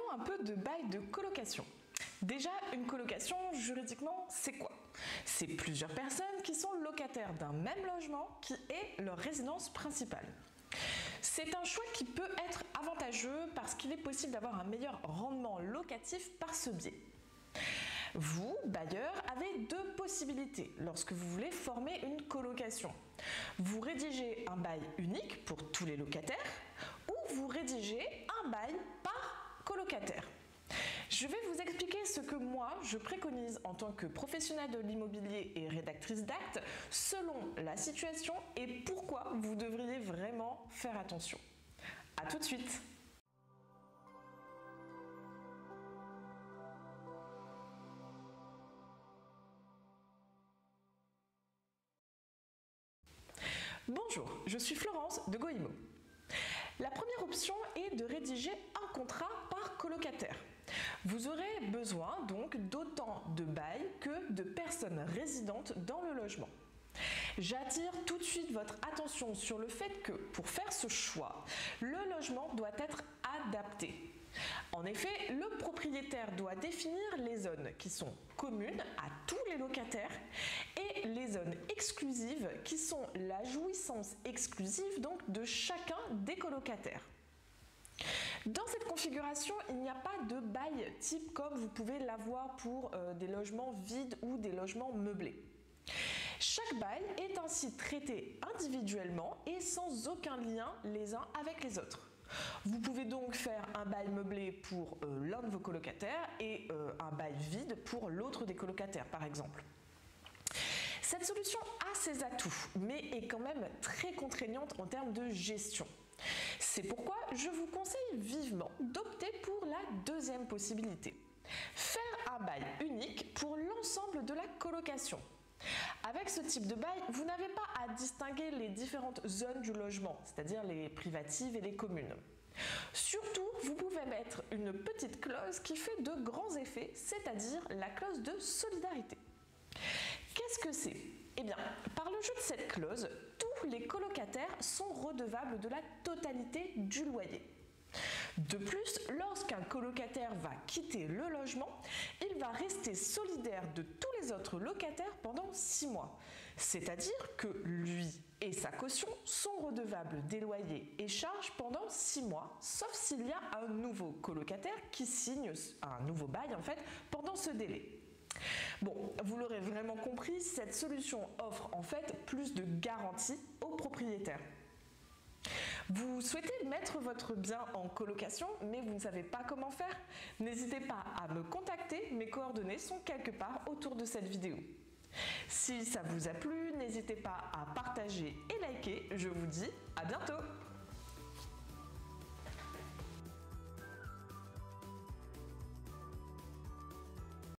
Parlons un peu de bail de colocation. Déjà, une colocation, juridiquement, c'est quoi? C'est plusieurs personnes qui sont locataires d'un même logement qui est leur résidence principale. C'est un choix qui peut être avantageux parce qu'il est possible d'avoir un meilleur rendement locatif par ce biais. Vous, bailleur, avez deux possibilités lorsque vous voulez former une colocation. Vous rédigez un bail unique pour tous les locataires ou vous rédigez un bail par colocataire. Je vais vous expliquer ce que moi je préconise en tant que professionnelle de l'immobilier et rédactrice d'actes selon la situation et pourquoi vous devriez vraiment faire attention. À tout de suite! Bonjour, je suis Florence de GoImmo. La première option est de rédiger un contrat par colocataire. Vous aurez besoin donc d'autant de bail que de personnes résidentes dans le logement. J'attire tout de suite votre attention sur le fait que pour faire ce choix, le logement doit être adapté. En effet, le propriétaire doit définir les zones qui sont communes à tous les locataires et les zones exclusives qui sont la jouissance exclusive donc de chacun des colocataires. Dans cette configuration, il n'y a pas de bail type comme vous pouvez l'avoir pour des logements vides ou des logements meublés. Chaque bail est ainsi traité individuellement et sans aucun lien les uns avec les autres. Vous pouvez donc faire un bail meublé pour l'un de vos colocataires et un bail vide pour l'autre des colocataires par exemple. Cette solution a ses atouts, mais est quand même très contraignante en termes de gestion. C'est pourquoi je vous conseille vivement d'opter pour la deuxième possibilité. Faire un bail unique pour l'ensemble de la colocation. Avec ce type de bail, vous n'avez pas à distinguer les différentes zones du logement, c'est-à-dire les privatives et les communes. Surtout, vous pouvez mettre une petite clause qui fait de grands effets, c'est-à-dire la clause de solidarité. Qu'est-ce que c'est? Eh bien, par le jeu de cette clause, tous les colocataires sont redevables de la totalité du loyer. De plus, lorsqu'un colocataire va quitter le logement, il va rester solidaire de tous les autres locataires pendant 6 mois. C'est-à-dire que lui et sa caution sont redevables des loyers et charges pendant 6 mois, sauf s'il y a un nouveau colocataire qui signe un nouveau bail en fait pendant ce délai. Bon, vous l'aurez vraiment compris, cette solution offre en fait plus de garanties aux propriétaires. Vous souhaitez mettre votre bien en colocation, mais vous ne savez pas comment faire? N'hésitez pas à me contacter, mes coordonnées sont quelque part autour de cette vidéo. Si ça vous a plu, n'hésitez pas à partager et liker, je vous dis à bientôt!